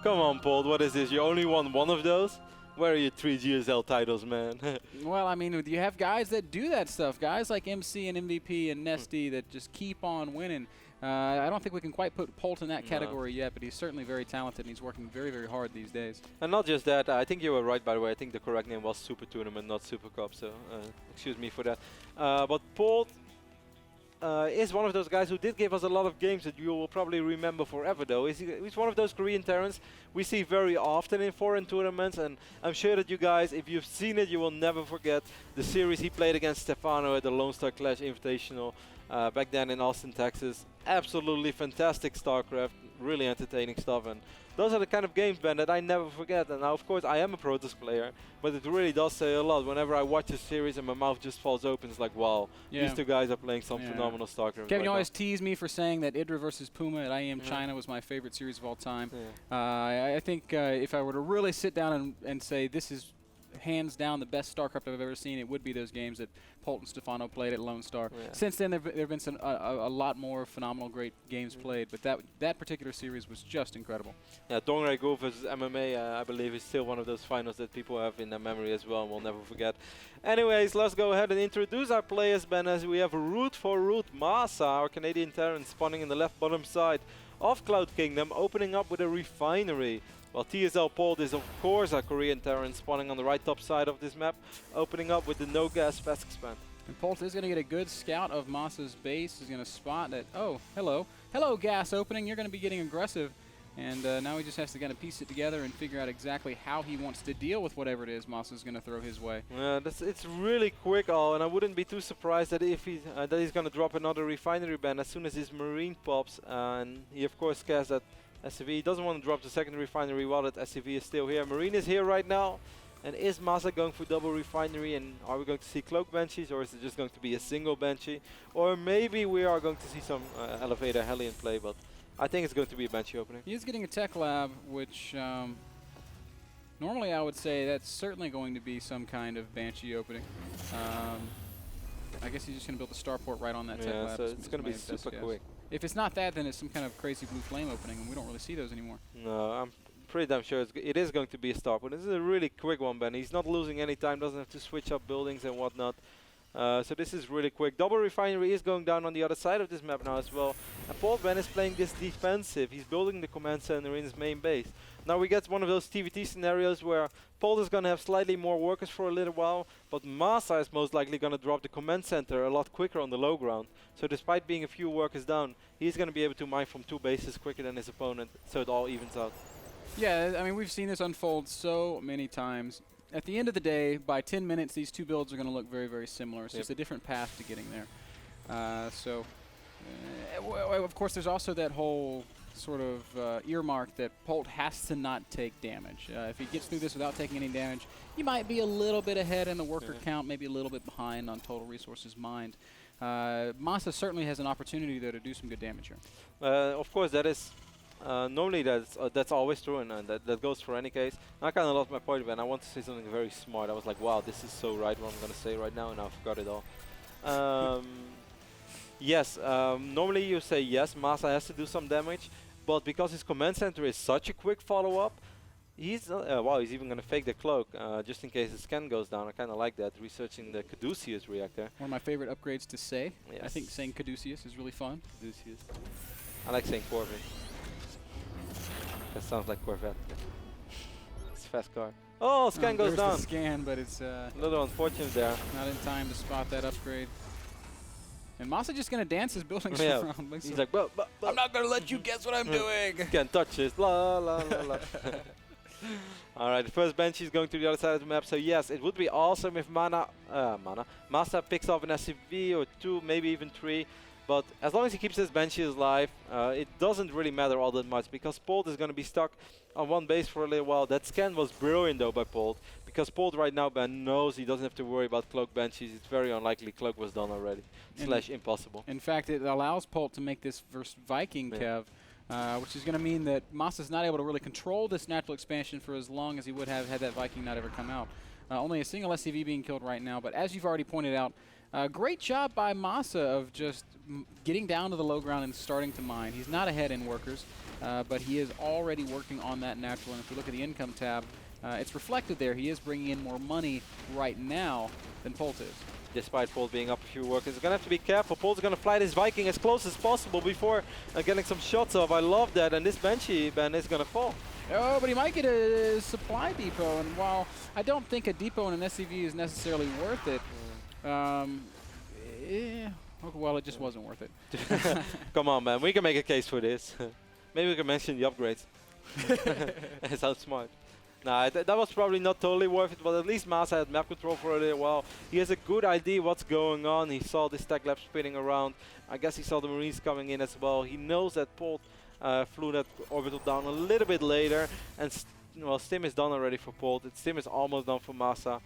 Come on, Polt, what is this? You only won one of those? Where are your 3 GSL titles, man? Well, I mean, you have guys that do that stuff. Guys like MC and MVP and Nesty that just keep on winning. I don't think we can quite put Polt in that category yet, but he's certainly very talented and he's working very, very hard these days. And not just that, I think you were right, by the way. I think the correct name was Super Tournament, not Super Cup, so excuse me for that. But Polt is one of those guys who did give us a lot of games that you will probably remember forever, though. He's one of those Korean Terrans we see very often in foreign tournaments, and I'm sure that you guys, if you've seen it, you will never forget the series he played against Stefano at the Lone Star Clash Invitational back then in Austin, Texas. Absolutely fantastic StarCraft, really entertaining stuff, and those are the kind of games, Ben, that I never forget. And now, of course, I am a Protoss player, but it really does say a lot. Whenever I watch a series and my mouth just falls open, it's like, wow, these two guys are playing some phenomenal StarCraft. Kevin, you always tease me for saying that Idra versus Puma at IEM China was my favorite series of all time. I think if I were to really sit down and say this is hands down the best StarCraft I've ever seen, it would be those games that Polt and Stefano played at Lone Star. Since then, there have been a lot more phenomenal, great games played, but that particular series was just incredible. Yeah, Dongrai Go versus MMA, I believe, is still one of those finals that people have in their memory as well, and we'll never forget. Anyways, let's go ahead and introduce our players, Ben, as we have Root for Root Masa, our Canadian Terran, spawning in the left bottom side of Cloud Kingdom, opening up with a refinery. While TSL Polt is, of course, a Korean Terran, spawning on the right top side of this map, opening up with the no gas fast expand. And Polt is going to get a good scout of Masa's base. He's going to spot that, oh, hello. Hello, gas opening. You're going to be getting aggressive. And now he just has to kind of piece it together and figure out exactly how he wants to deal with whatever it is Masa's going to throw his way. Yeah, it's really quick, and I wouldn't be too surprised that if he's going to drop another refinery ban as soon as his Marine pops. And he, of course, cares that SCV. He doesn't want to drop the second refinery while that SCV is still here. Marine is here right now. And is Masa going for double refinery? And are we going to see cloak Banshees, or is it just going to be a single Banshee? Or maybe we are going to see some elevator Hellion play, but I think it's going to be a Banshee opening. He is getting a tech lab, which normally I would say that's certainly going to be some kind of Banshee opening. I guess he's just going to build the starport right on that tech lab. So it's going to be super quick. If it's not that, then it's some kind of crazy blue flame opening, and we don't really see those anymore. No, I'm pretty damn sure it is going to be a starport. This is a really quick one, Ben. He's not losing any time, doesn't have to switch up buildings and whatnot. So this is really quick. Double refinery is going down on the other side of this map now as well. And Polt, Ben, is playing this defensive. He's building the command center in his main base. Now we get one of those TVT scenarios where Polt is going to have slightly more workers for a little while, but Masa is most likely going to drop the command center a lot quicker on the low ground. So despite being a few workers down, he's going to be able to mine from 2 bases quicker than his opponent, so it all evens out. Yeah, I mean, we've seen this unfold so many times. At the end of the day, by 10 minutes, these two builds are going to look very, very similar. It's just a different path to getting there. Of course, there's also that whole sort of earmark that Polt has to not take damage. If he gets through this without taking any damage, he might be a little bit ahead in the worker count, maybe a little bit behind on total resources mined. Masa certainly has an opportunity, though, to do some good damage here. Of course, that is... normally that's always true, and that goes for any case. I kind of lost my point, and I want to say something very smart. I was like, wow, this is so right what I'm going to say right now, and I forgot it all. Yes, normally you say yes, Masa has to do some damage, but because his command center is such a quick follow-up, he's wow, he's even going to fake the cloak just in case the scan goes down. I kind of like that, researching the Caduceus reactor. One of my favorite upgrades to say. Yes. I think saying Caduceus is really fun. Caduceus. I like saying Corvette. That sounds like Corvette. It's a fast car. Oh, scan goes down. The scan, but it's a little unfortunate there. Not in time to spot that upgrade. And Masa just gonna dance his buildings around. He's like, I'm not gonna let you guess what I'm doing. Can't touch this. La la la la. All right, the first Banshee is going to the other side of the map. So yes, it would be awesome if Masa picks off an SCV or 2, maybe even 3. But as long as he keeps his Banshees alive, it doesn't really matter all that much, because Polt is going to be stuck on 1 base for a little while. That scan was brilliant, though, by Polt, because Polt right now, Ben, knows he doesn't have to worry about Cloak Banshees. It's very unlikely Cloak was done already, / impossible. In fact, it allows Polt to make this versus Viking Kev, which is going to mean that Masa's not able to really control this natural expansion for as long as he would have had that Viking not ever come out. Only a single SCV being killed right now, but as you've already pointed out, great job by Masa of just getting down to the low ground and starting to mine. He's not ahead in workers. but he is already working on that natural. And if we look at the income tab, it's reflected there. He is bringing in more money right now than Polt is. Despite Polt being up a few workers, he's going to have to be careful. Polt's going to fly this Viking as close as possible before getting some shots off. I love that, and this Banshee ban is going to fall. Oh, but he might get a supply depot, and while I don't think a depot in an SCV is necessarily worth it, well, it just wasn't worth it. Come on, man. We can make a case for this. Maybe we can mention the upgrades. It sounds smart. Nah, that was probably not totally worth it, but at least Masa had map control for a little while. He has a good idea what's going on. He saw this tech lab spinning around. I guess he saw the Marines coming in as well. He knows that Polt flew that orbital down a little bit later. And well, Stim is done already for Polt. Stim is almost done for Masa.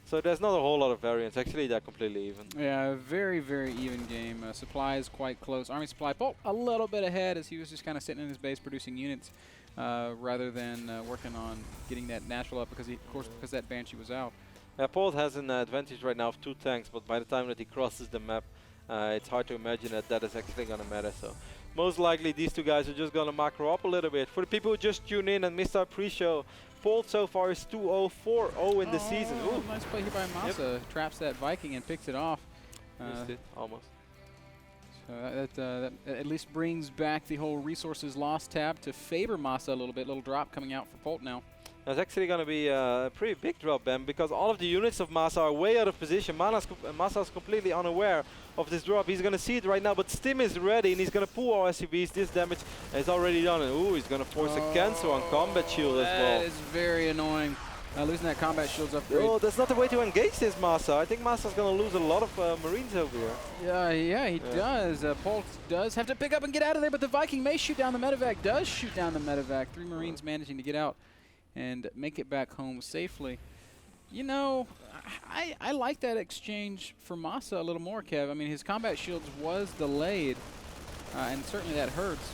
So there's not a whole lot of variance. Actually, they're completely even. Yeah, very, very even game. Supply is quite close. Army supply, Polt a little bit ahead as he was just kind of sitting in his base producing units. Rather than working on getting that natural up, because because that Banshee was out. Yeah, Polt has an advantage right now of 2 tanks, but by the time that he crosses the map, it's hard to imagine that that is actually going to matter. So most likely these 2 guys are just going to macro up a little bit. For the people who just tune in and missed our pre-show, Polt so far is 2-0, 4-0 in the season. Ooh. Nice play here by Masa. Yep. Traps that Viking and picks it off. Missed it, almost. That at least brings back the whole resources lost tab to favor Masa a little bit. Little drop coming out for Polt now. That's actually going to be a pretty big drop, Ben, because all of the units of Masa are way out of position. Masa is completely unaware of this drop. He's going to see it right now, but Stim is ready, and he's going to pull our SCVs. This damage is already done. And ooh, he's going to force a cancel on combat shield as well. That is very annoying. Losing that combat shield's upgrade. Oh, that's not the way to engage this Masa. I think Masa's going to lose a lot of Marines over here. Yeah, he does. Polt does have to pick up and get out of there, but the Viking may shoot down the medevac. Does shoot down the medevac. 3 Marines managing to get out and make it back home safely. You know, I like that exchange for Masa a little more, Kev. I mean, his combat shields was delayed, and certainly that hurts.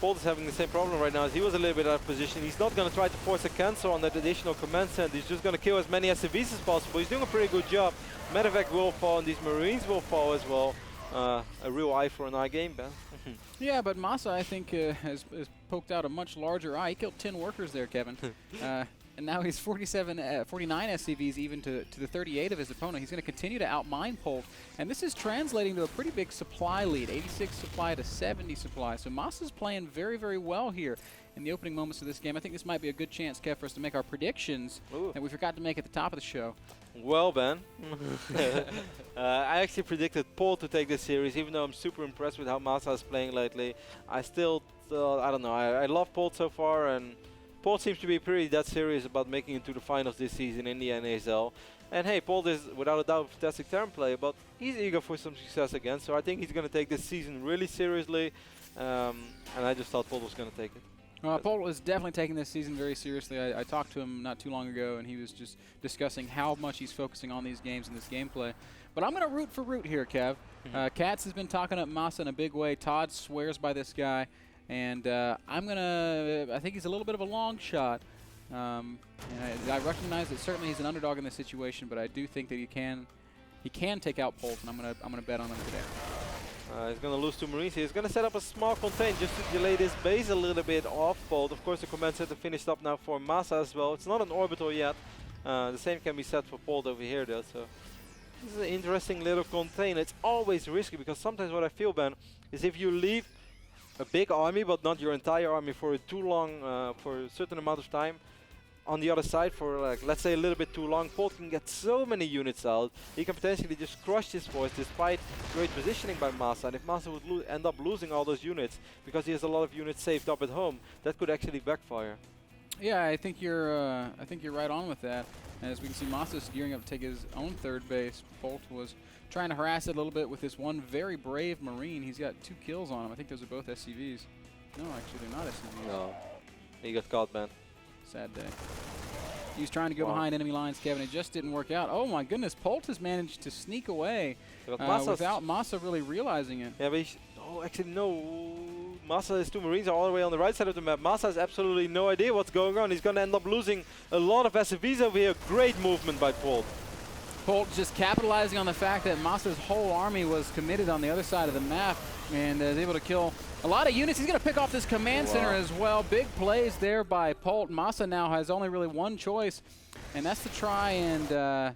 Polt is having the same problem right now as he was a little bit out of position. He's not going to try to force a cancel on that additional command center. He's just going to kill as many SCVs as possible. He's doing a pretty good job. Medevac will fall and these Marines will fall as well. A real eye for an eye game, Ben. Yeah, but Masa, I think, has poked out a much larger eye. He killed 10 workers there, Kevin. And now he's 49 SCVs even to the 38 of his opponent. He's going to continue to outmine Polt. And this is translating to a pretty big supply lead, 86 supply to 70 supply. So Masa's playing very, very well here in the opening moments of this game. I think this might be a good chance, Kev, for us to make our predictions that we forgot to make at the top of the show. Well, Ben, I actually predicted Polt to take this series, even though I'm super impressed with how Masa is playing lately. I still, I don't know, I love Polt so far, and Polt seems to be pretty that serious about making it to the finals this season in the NASL. And hey, Polt is without a doubt a fantastic term player, but he's eager for some success again. So I think he's going to take this season really seriously. And I just thought Polt was going to take it. Polt is definitely taking this season very seriously. I talked to him not too long ago, and he was just discussing how much he's focusing on these games and this gameplay. But I'm going to root for root here, Kev. Katz has been talking up Masa in a big way. Todd swears by this guy. And I think he's a little bit of a long shot. And I recognize that certainly he's an underdog in this situation, but I do think that he can take out Polt, and I'm gonna bet on him today. He's going to lose 2 Marines here. He's going to set up a small contain just to delay this base a little bit off Polt. Of course, the command center finished up now for Masa as well. It's not an orbital yet. The same can be said for Polt over here, though. So this is an interesting little contain. It's always risky because sometimes what I feel, Ben, is if you leave a big army, but not your entire army for too long, for a certain amount of time, on the other side for, like, let's say a little bit too long, Polt can get so many units out. He can potentially just crush this force despite great positioning by Masa. And if Masa would end up losing all those units because he has a lot of units saved up at home, that could actually backfire. Yeah, I think you're right on with that. As we can see, Masa's gearing up to take his own 3rd base. Polt was trying to harass it a little bit with this one very brave Marine. He's got 2 kills on him. I think those are both SCVs. No, actually, they're not SCVs. No, he got caught, man. Sad day. He was trying to go behind enemy lines, Kevin. It just didn't work out. Oh my goodness, Polt has managed to sneak away without Masa really realizing it. Yeah, but actually no. Masa, his 2 Marines are all the way on the right side of the map. Masa has absolutely no idea what's going on. He's going to end up losing a lot of SCVs over here. Great movement by Polt. Polt just capitalizing on the fact that Masa's whole army was committed on the other side of the map and is able to kill a lot of units. He's going to pick off this command center as well. Big plays there by Polt. Masa now has only really one choice, and that's to try and... there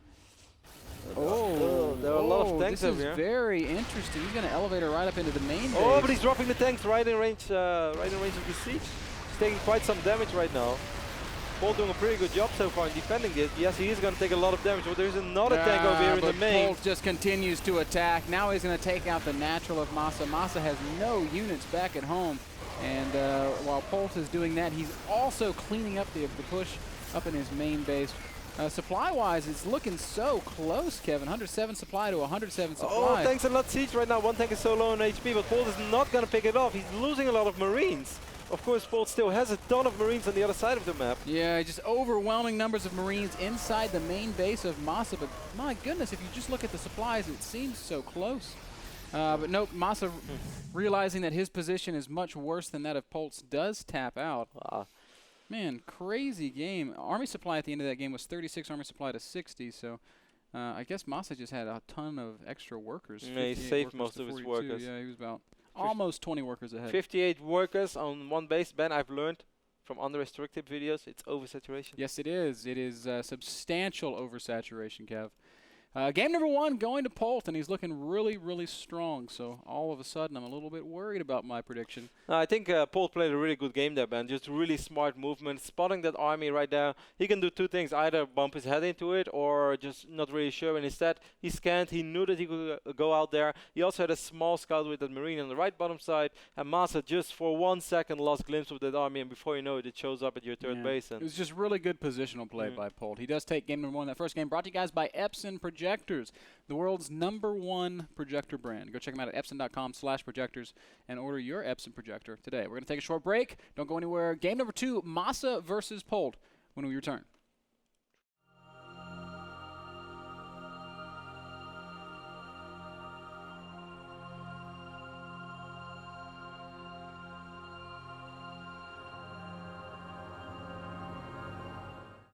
are a lot of tanks over here. This is very interesting. He's going to elevate her right up into the main base. Oh, but he's dropping the tanks right in range of the siege. He's taking quite some damage right now. Polt doing a pretty good job so far in defending it. Yes, he is going to take a lot of damage, but there's another tank over here in the main. Polt just continues to attack. Now he's going to take out the natural of Masa. Masa has no units back at home, and while Polt is doing that, he's also cleaning up the push up in his main base. Supply-wise, it's looking so close, Kevin. 107 supply to 107 supply. Oh, tanks are not siege right now. One tank is so low on HP, but Polt is not going to pick it off. He's losing a lot of Marines. Of course, Polt still has a ton of Marines on the other side of the map. Yeah, just overwhelming numbers of Marines inside the main base of Masa. But my goodness, if you just look at the supplies, it seems so close. But no, Masa realizing that his position is much worse than that of Polt's does tap out. Man, crazy game. Army supply at the end of that game was 36, army supply to 60. So I guess Masa just had a ton of extra workers. Yeah, he saved most of his workers. Yeah, he was about almost 20 workers ahead. 58 workers on one base. Ben, I've learned from unrestricted videos, it's oversaturation. Yes, it is. It is substantial oversaturation, Kev. Game number 1 going to Polt, and he's looking really, really strong. So all of a sudden, I'm a little bit worried about my prediction. I think Polt played a really good game there, Ben. Just really smart movement, spotting that army right there. He can do two things: either bump his head into it, or just not really sure. And instead, he scanned. He knew that he could go out there. He also had a small scout with that marine on the right bottom side. And Masa just for 1 second lost glimpse of that army, and before you know it, it shows up at your third base. And it was just really good positional play by Polt. He does take game number 1. That first game brought to you guys by Epson Projectors, the world's #1 projector brand. Go check them out at epson.com/projectors and order your Epson projector today. We're going to take a short break. Don't go anywhere. Game number 2, Masa versus Polt, when we return.